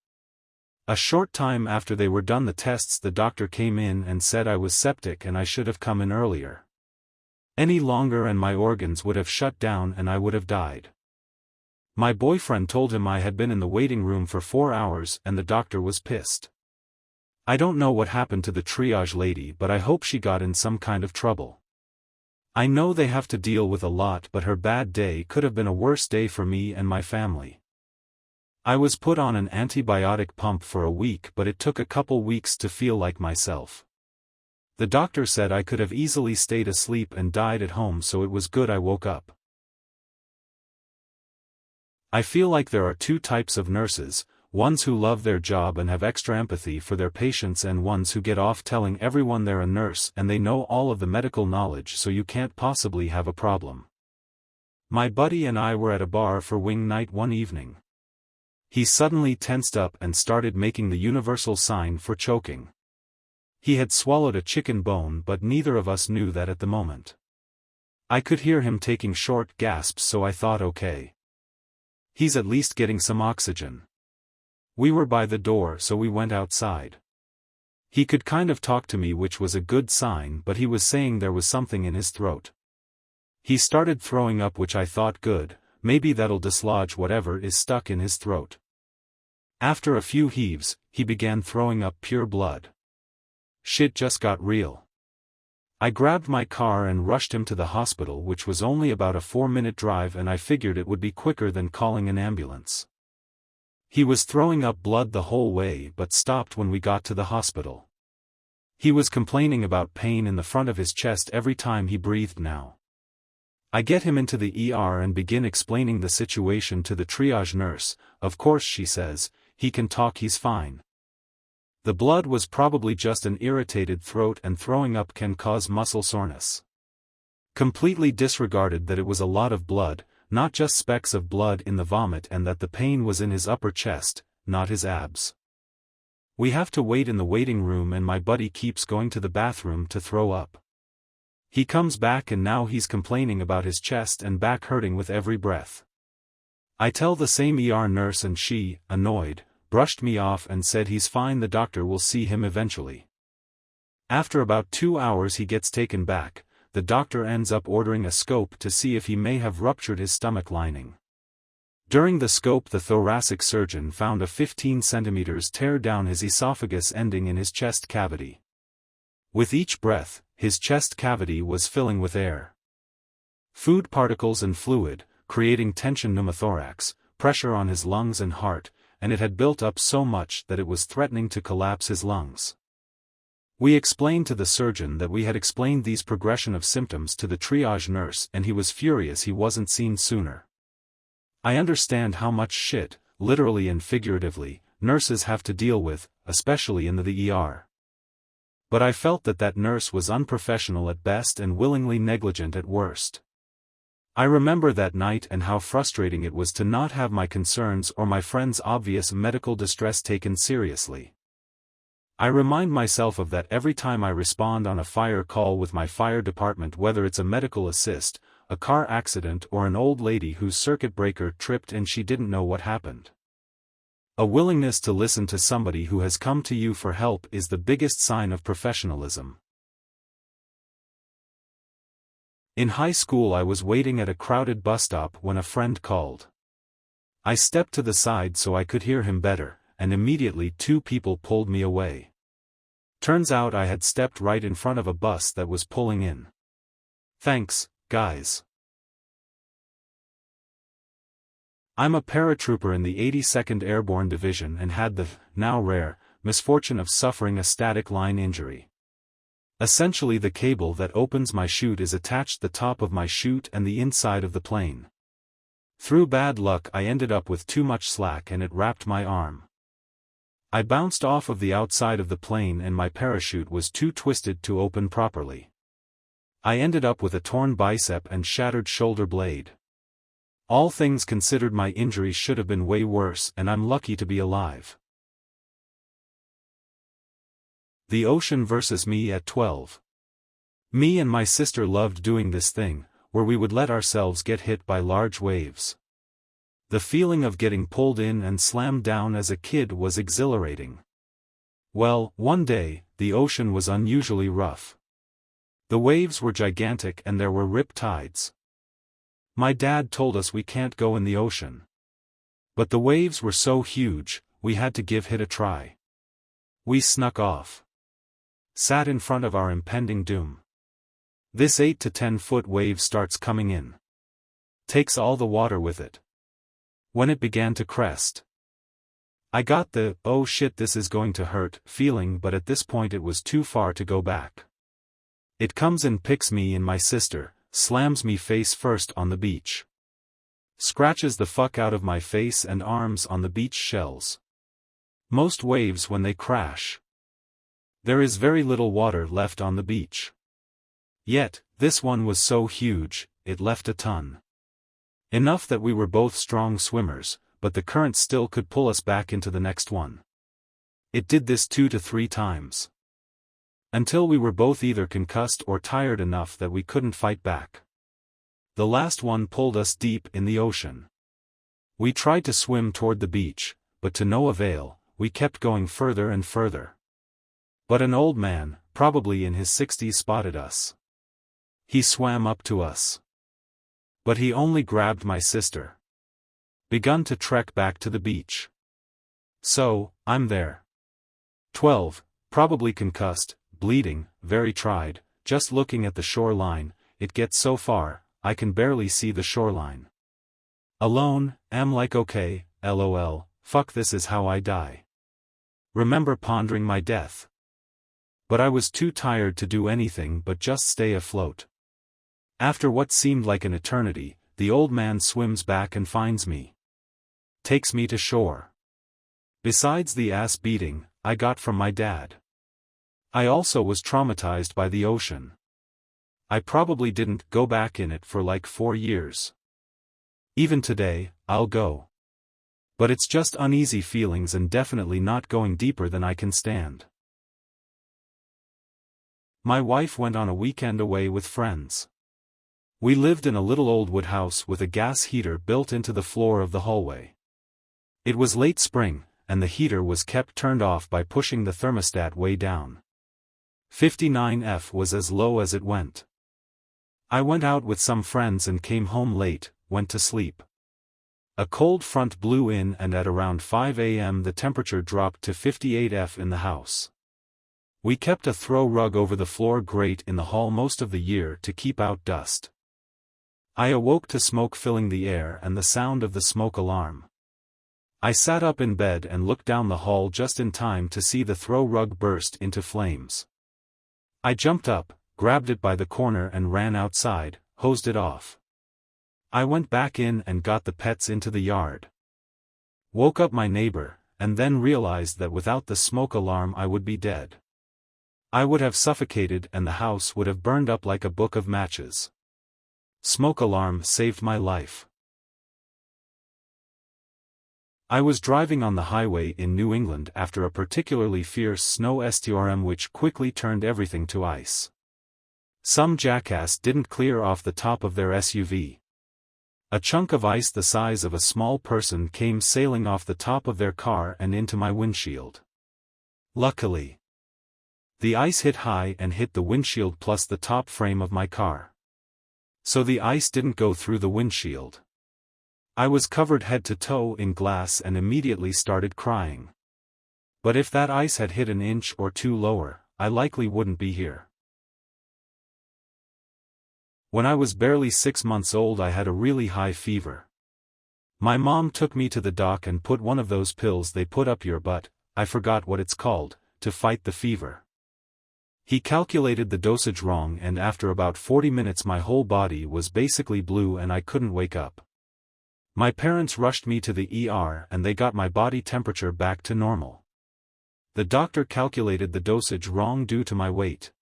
A short time after they were done the tests, the doctor came in and said I was septic and I should have come in earlier. Any longer and my organs would have shut down and I would have died. My boyfriend told him I had been in the waiting room for 4 hours and the doctor was pissed. I don't know what happened to the triage lady, but I hope she got in some kind of trouble. I know they have to deal with a lot, but her bad day could have been a worse day for me and my family. I was put on an antibiotic pump for a week, but it took a couple weeks to feel like myself. The doctor said I could have easily stayed asleep and died at home, so it was good I woke up. I feel like there are two types of nurses, ones who love their job and have extra empathy for their patients, and ones who get off telling everyone they're a nurse and they know all of the medical knowledge so you can't possibly have a problem. My buddy and I were at a bar for wing night one evening. He suddenly tensed up and started making the universal sign for choking. He had swallowed a chicken bone, but neither of us knew that at the moment. I could hear him taking short gasps, so I thought, okay. He's at least getting some oxygen. We were by the door, so we went outside. He could kind of talk to me, which was a good sign, but he was saying there was something in his throat. He started throwing up, which I thought good, maybe that'll dislodge whatever is stuck in his throat. After a few heaves, he began throwing up pure blood. Shit just got real. I grabbed my car and rushed him to the hospital, which was only about a 4-minute drive, and I figured it would be quicker than calling an ambulance. He was throwing up blood the whole way but stopped when we got to the hospital. He was complaining about pain in the front of his chest every time he breathed now. I get him into the ER and begin explaining the situation to the triage nurse. Of course, she says, he can talk, he's fine. The blood was probably just an irritated throat, and throwing up can cause muscle soreness. Completely disregarded that it was a lot of blood, not just specks of blood in the vomit, and that the pain was in his upper chest, not his abs. We have to wait in the waiting room, and my buddy keeps going to the bathroom to throw up. He comes back and now he's complaining about his chest and back hurting with every breath. I tell the same ER nurse and she, annoyed, brushed me off and said he's fine, the doctor will see him eventually. After about 2 hours he gets taken back. The doctor ends up ordering a scope to see if he may have ruptured his stomach lining. During the scope, the thoracic surgeon found a 15 centimeters tear down his esophagus, ending in his chest cavity. With each breath, his chest cavity was filling with air. Food particles and fluid, creating tension, pneumothorax, pressure on his lungs and heart, and it had built up so much that it was threatening to collapse his lungs. We explained to the surgeon that we had explained these progression of symptoms to the triage nurse, and he was furious he wasn't seen sooner. I understand how much shit, literally and figuratively, nurses have to deal with, especially in the ER. But I felt that nurse was unprofessional at best and willingly negligent at worst. I remember that night and how frustrating it was to not have my concerns or my friend's obvious medical distress taken seriously. I remind myself of that every time I respond on a fire call with my fire department, whether it's a medical assist, a car accident, or an old lady whose circuit breaker tripped and she didn't know what happened. A willingness to listen to somebody who has come to you for help is the biggest sign of professionalism. In high school, I was waiting at a crowded bus stop when a friend called. I stepped to the side so I could hear him better, and immediately 2 people pulled me away. Turns out I had stepped right in front of a bus that was pulling in. Thanks, guys. I'm a paratrooper in the 82nd Airborne Division and had the, now rare, misfortune of suffering a static line injury. Essentially, the cable that opens my chute is attached to the top of my chute and the inside of the plane. Through bad luck, I ended up with too much slack and it wrapped my arm. I bounced off of the outside of the plane and my parachute was too twisted to open properly. I ended up with a torn bicep and shattered shoulder blade. All things considered, my injury should have been way worse, and I'm lucky to be alive. The ocean versus me at 12. Me and my sister loved doing this thing, where we would let ourselves get hit by large waves. The feeling of getting pulled in and slammed down as a kid was exhilarating. Well, one day, the ocean was unusually rough. The waves were gigantic and there were rip tides. My dad told us we can't go in the ocean. But the waves were so huge, we had to give it a try. We snuck off. Sat in front of our impending doom. This 8 to 10 foot wave starts coming in. Takes all the water with it. When it began to crest, I got the, oh shit this is going to hurt, feeling, but at this point it was too far to go back. It comes and picks me and my sister, slams me face first on the beach. Scratches the fuck out of my face and arms on the beach shells. Most waves when they crash, there is very little water left on the beach. Yet, this one was so huge, it left a ton. Enough that we were both strong swimmers, but the current still could pull us back into the next one. It did this 2 to 3 times. Until we were both either concussed or tired enough that we couldn't fight back. The last one pulled us deep in the ocean. We tried to swim toward the beach, but to no avail, we kept going further and further. But an old man, probably in his 60s, spotted us. He swam up to us. But he only grabbed my sister. Begun to trek back to the beach. So, I'm there. 12, probably concussed, bleeding, very tried, just looking at the shoreline, it gets so far, I can barely see the shoreline. Alone, am like okay, lol, fuck this is how I die. Remember pondering my death. But I was too tired to do anything but just stay afloat. After what seemed like an eternity, the old man swims back and finds me. Takes me to shore. Besides the ass beating I got from my dad, I also was traumatized by the ocean. I probably didn't go back in it for like 4 years. Even today, I'll go. But it's just uneasy feelings and definitely not going deeper than I can stand. My wife went on a weekend away with friends. We lived in a little old wood house with a gas heater built into the floor of the hallway. It was late spring, and the heater was kept turned off by pushing the thermostat way down. 59°F was as low as it went. I went out with some friends and came home late, went to sleep. A cold front blew in and at around 5 a.m. the temperature dropped to 58°F in the house. We kept a throw rug over the floor grate in the hall most of the year to keep out dust. I awoke to smoke filling the air and the sound of the smoke alarm. I sat up in bed and looked down the hall just in time to see the throw rug burst into flames. I jumped up, grabbed it by the corner and ran outside, hosed it off. I went back in and got the pets into the yard. Woke up my neighbor, and then realized that without the smoke alarm I would be dead. I would have suffocated and the house would have burned up like a book of matches. Smoke alarm saved my life. I was driving on the highway in New England after a particularly fierce snowstorm which quickly turned everything to ice. Some jackass didn't clear off the top of their SUV. A chunk of ice the size of a small person came sailing off the top of their car and into my windshield. Luckily, the ice hit high and hit the windshield plus the top frame of my car. So the ice didn't go through the windshield. I was covered head to toe in glass and immediately started crying. But if that ice had hit an inch or 2 lower, I likely wouldn't be here. When I was barely 6 months old I had a really high fever. My mom took me to the doc and put one of those pills they put up your butt, I forgot what it's called, to fight the fever. He calculated the dosage wrong and after about 40 minutes my whole body was basically blue and I couldn't wake up. My parents rushed me to the ER and they got my body temperature back to normal. The doctor calculated the dosage wrong due to my weight.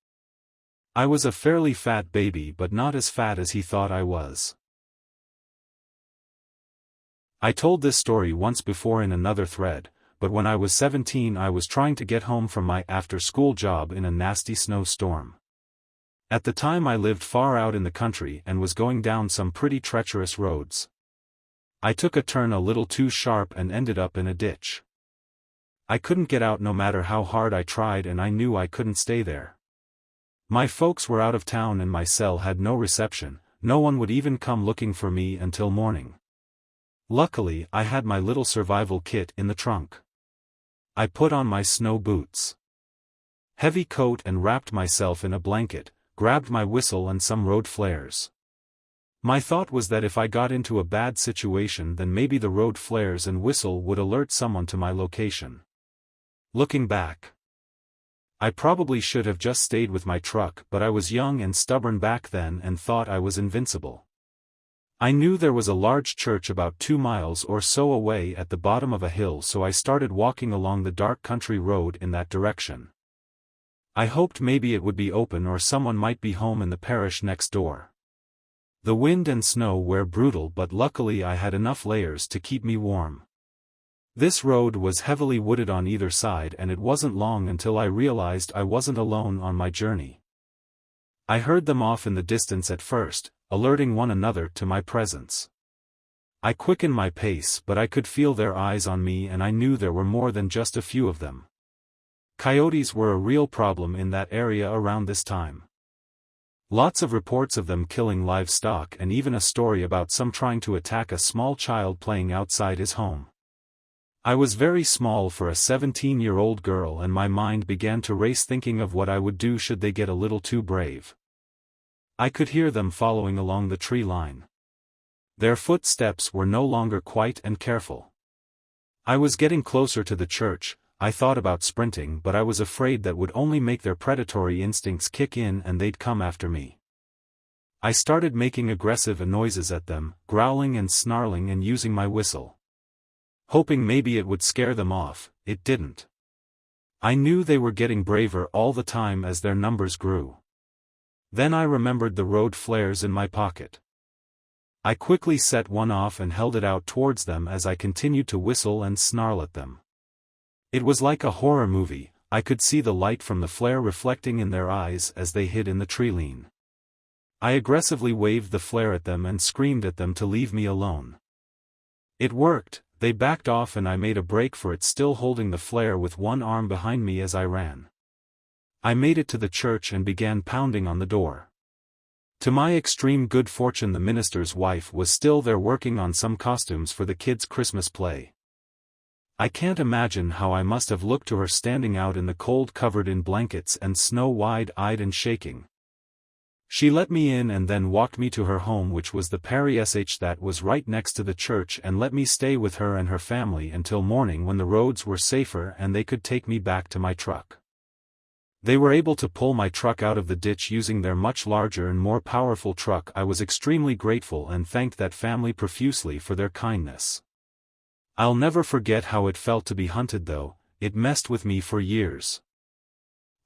I was a fairly fat baby but not as fat as he thought I was. I told this story once before in another thread, but when I was 17 I was trying to get home from my after-school job in a nasty snowstorm. At the time I lived far out in the country and was going down some pretty treacherous roads. I took a turn a little too sharp and ended up in a ditch. I couldn't get out no matter how hard I tried, and I knew I couldn't stay there. My folks were out of town and my cell had no reception. No one would even come looking for me until morning. Luckily, I had my little survival kit in the trunk. I put on my snow boots, heavy coat, and wrapped myself in a blanket, grabbed my whistle and some road flares. My thought was that if I got into a bad situation, then maybe the road flares and whistle would alert someone to my location. Looking back, I probably should have just stayed with my truck, but I was young and stubborn back then and thought I was invincible. I knew there was a large church about 2 miles or so away at the bottom of a hill, so I started walking along the dark country road in that direction. I hoped maybe it would be open or someone might be home in the parish next door. The wind and snow were brutal, but luckily I had enough layers to keep me warm. This road was heavily wooded on either side, and it wasn't long until I realized I wasn't alone on my journey. I heard them off in the distance at first, alerting one another to my presence. I quickened my pace, but I could feel their eyes on me, and I knew there were more than just a few of them. Coyotes were a real problem in that area around this time. Lots of reports of them killing livestock, and even a story about some trying to attack a small child playing outside his home. I was very small for a 17-year-old girl, and my mind began to race thinking of what I would do should they get a little too brave. I could hear them following along the tree line. Their footsteps were no longer quiet and careful. I was getting closer to the church. I thought about sprinting, but I was afraid that would only make their predatory instincts kick in and they'd come after me. I started making aggressive noises at them, growling and snarling and using my whistle. Hoping maybe it would scare them off. It didn't. I knew they were getting braver all the time as their numbers grew. Then I remembered the road flares in my pocket. I quickly set one off and held it out towards them as I continued to whistle and snarl at them. It was like a horror movie. I could see the light from the flare reflecting in their eyes as they hid in the tree line. I aggressively waved the flare at them and screamed at them to leave me alone. It worked. They backed off and I made a break for it, still holding the flare with one arm behind me as I ran. I made it to the church and began pounding on the door. To my extreme good fortune, the minister's wife was still there working on some costumes for the kids' Christmas play. I can't imagine how I must have looked to her standing out in the cold, covered in blankets and snow, wide-eyed and shaking. She let me in and then walked me to her home, which was the parish that was right next to the church, and let me stay with her and her family until morning, when the roads were safer and they could take me back to my truck. They were able to pull my truck out of the ditch using their much larger and more powerful truck. I was extremely grateful and thanked that family profusely for their kindness. I'll never forget how it felt to be hunted, though. It messed with me for years.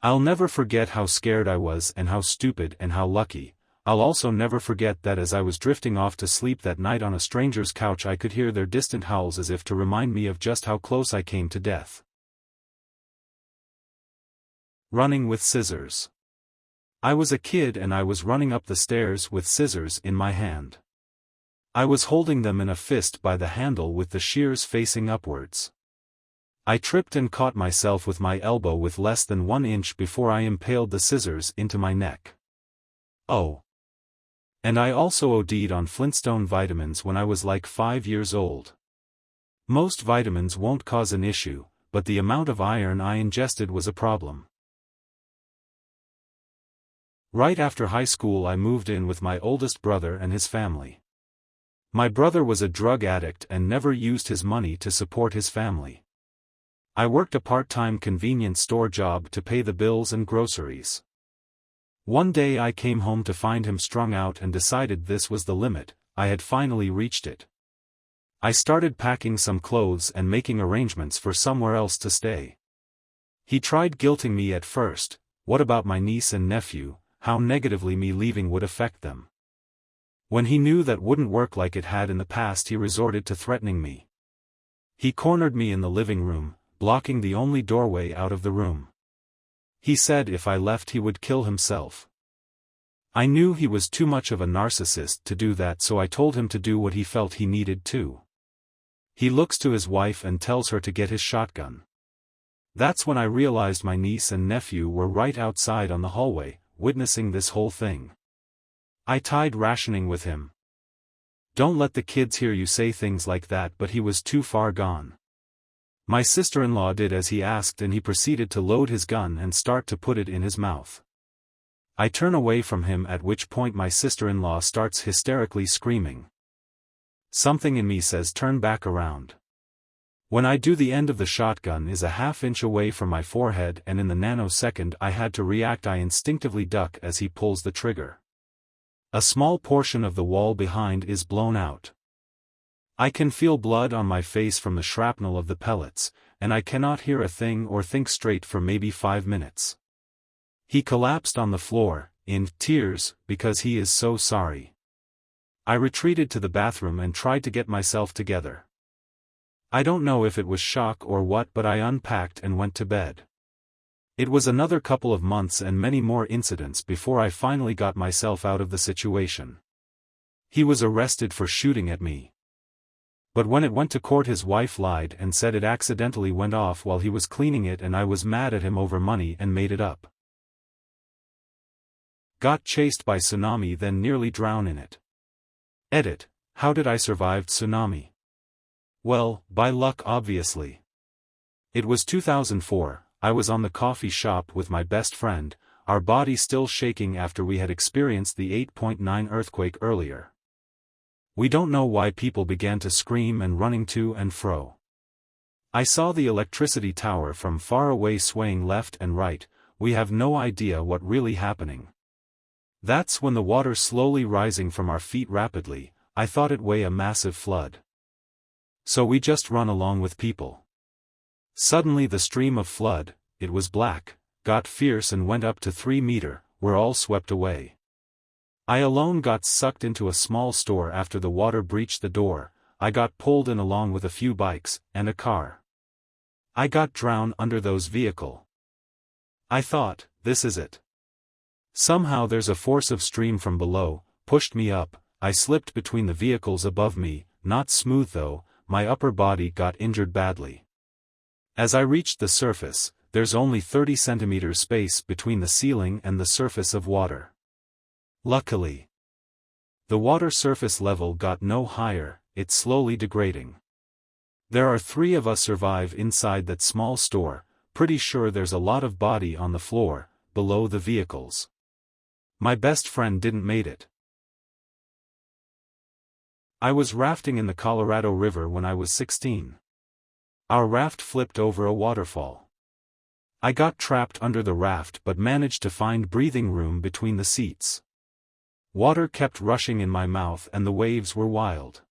I'll never forget how scared I was and how stupid and how lucky. I'll also never forget that as I was drifting off to sleep that night on a stranger's couch, I could hear their distant howls as if to remind me of just how close I came to death. Running with scissors. I was a kid and I was running up the stairs with scissors in my hand. I was holding them in a fist by the handle with the shears facing upwards. I tripped and caught myself with my elbow with less than 1 inch before I impaled the scissors into my neck. Oh. And I also OD'd on Flintstone vitamins when I was like 5 years old. Most vitamins won't cause an issue, but the amount of iron I ingested was a problem. Right after high school, I moved in with my oldest brother and his family. My brother was a drug addict and never used his money to support his family. I worked a part-time convenience store job to pay the bills and groceries. One day I came home to find him strung out and decided this was the limit. I had finally reached it. I started packing some clothes and making arrangements for somewhere else to stay. He tried guilting me at first. What about my niece and nephew? How negatively me leaving would affect them. When he knew that wouldn't work like it had in the past, he resorted to threatening me. He cornered me in the living room, blocking the only doorway out of the room. He said if I left he would kill himself. I knew he was too much of a narcissist to do that, so I told him to do what he felt he needed to. He looks to his wife and tells her to get his shotgun. That's when I realized my niece and nephew were right outside on the hallway, witnessing this whole thing. I tied rationing with him. Don't let the kids hear you say things like that, but he was too far gone. My sister-in-law did as he asked, and he proceeded to load his gun and start to put it in his mouth. I turn away from him, at which point my sister-in-law starts hysterically screaming. Something in me says turn back around. When I do, the end of the shotgun is a half-inch away from my forehead, and in the nanosecond I had to react, I instinctively duck as he pulls the trigger. A small portion of the wall behind is blown out. I can feel blood on my face from the shrapnel of the pellets, and I cannot hear a thing or think straight for maybe 5 minutes. He collapsed on the floor, in tears, because he is so sorry. I retreated to the bathroom and tried to get myself together. I don't know if it was shock or what, but I unpacked and went to bed. It was another couple of months and many more incidents before I finally got myself out of the situation. He was arrested for shooting at me. But when it went to court, his wife lied and said it accidentally went off while he was cleaning it, and I was mad at him over money and made it up. Got chased by tsunami, then nearly drowned in it. Edit: how did I survive tsunami? Well, by luck, obviously. It was 2004, I was on the coffee shop with my best friend, our body still shaking after we had experienced the 8.9 earthquake earlier. We don't know why people began to scream and running to and fro. I saw the electricity tower from far away swaying left and right, we have no idea what really happening. That's when the water slowly rising from our feet rapidly, I thought it way a massive flood. So we just run along with people. Suddenly the stream of flood, it was black, got fierce and went up to 3 meters, we're all swept away. I alone got sucked into a small store after the water breached the door, I got pulled in along with a few bikes, and a car. I got drowned under those vehicle. I thought, this is it. Somehow there's a force of stream from below, pushed me up, I slipped between the vehicles above me, not smooth though, my upper body got injured badly. As I reached the surface, there's only 30 centimeters space between the ceiling and the surface of water. Luckily, the water surface level got no higher, it's slowly degrading. There are 3 of us survive inside that small store, pretty sure there's a lot of body on the floor, below the vehicles. My best friend didn't made it. I was rafting in the Colorado River when I was 16. Our raft flipped over a waterfall. I got trapped under the raft but managed to find breathing room between the seats. Water kept rushing in my mouth and the waves were wild.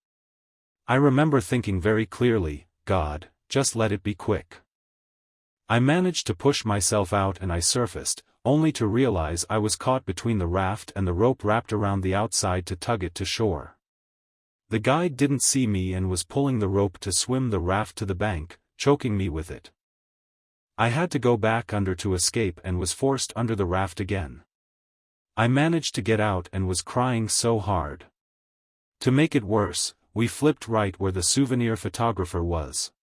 I remember thinking very clearly, God, just let it be quick. I managed to push myself out and I surfaced, only to realize I was caught between the raft and the rope wrapped around the outside to tug it to shore. The guide didn't see me and was pulling the rope to swim the raft to the bank, choking me with it. I had to go back under to escape and was forced under the raft again. I managed to get out and was crying so hard. To make it worse, we flipped right where the souvenir photographer was.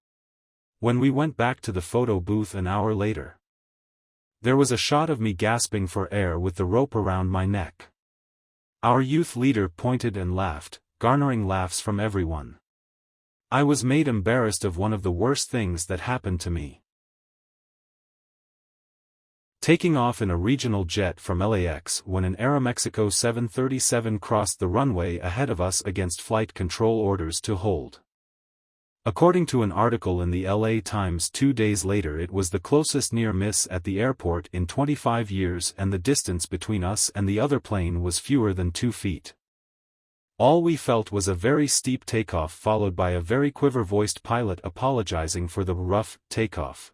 When we went back to the photo booth an hour later, there was a shot of me gasping for air with the rope around my neck. Our youth leader pointed and laughed, garnering laughs from everyone. I was made embarrassed of one of the worst things that happened to me. Taking off in a regional jet from LAX when an Aeromexico 737 crossed the runway ahead of us against flight control orders to hold. According to an article in the LA Times 2 days later, it was the closest near miss at the airport in 25 years and the distance between us and the other plane was fewer than 2 feet. All we felt was a very steep takeoff followed by a very quiver-voiced pilot apologizing for the rough takeoff.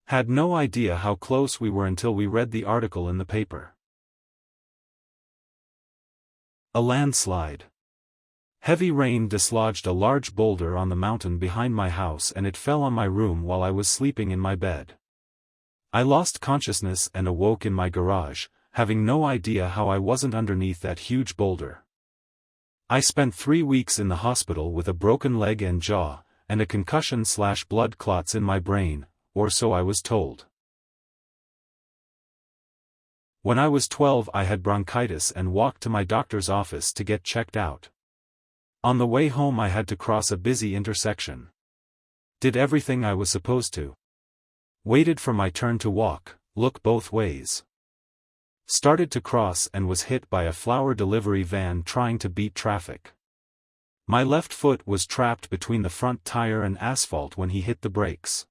Had no idea how close we were until we read the article in the paper. A landslide. Heavy rain dislodged a large boulder on the mountain behind my house and it fell on my room while I was sleeping in my bed. I lost consciousness and awoke in my garage, having no idea how I wasn't underneath that huge boulder. I spent 3 weeks in the hospital with a broken leg and jaw, and a concussion/blood clots in my brain, or so I was told. When I was 12 I had bronchitis and walked to my doctor's office to get checked out. On the way home I had to cross a busy intersection. Did everything I was supposed to. Waited for my turn to walk, look both ways. Started to cross and was hit by a flower delivery van trying to beat traffic. My left foot was trapped between the front tire and asphalt when he hit the brakes,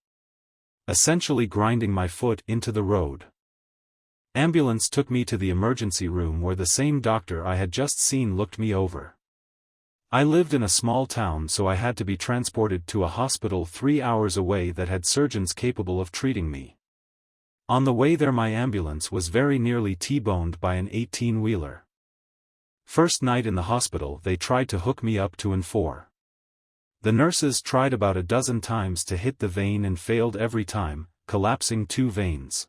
essentially grinding my foot into the road. Ambulance took me to the emergency room where the same doctor I had just seen looked me over. I lived in a small town, so I had to be transported to a hospital 3 hours away that had surgeons capable of treating me. On the way there my ambulance was very nearly T-boned by an 18-wheeler. First night in the hospital they tried to hook me up to N4. The nurses tried about a dozen times to hit the vein and failed every time, collapsing 2 veins.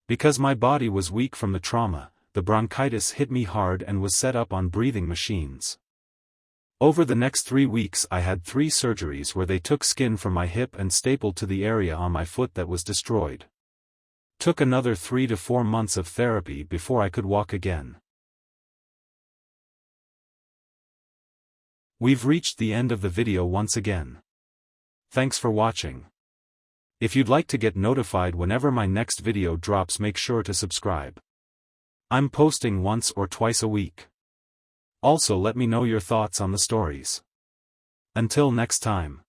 Because my body was weak from the trauma, the bronchitis hit me hard and was set up on breathing machines. Over the next 3 weeks I had 3 surgeries where they took skin from my hip and stapled to the area on my foot that was destroyed. Took another 3 to 4 months of therapy before I could walk again. We've reached the end of the video once again. Thanks for watching. If you'd like to get notified whenever my next video drops, make sure to subscribe. I'm posting once or twice a week. Also let me know your thoughts on the stories. Until next time.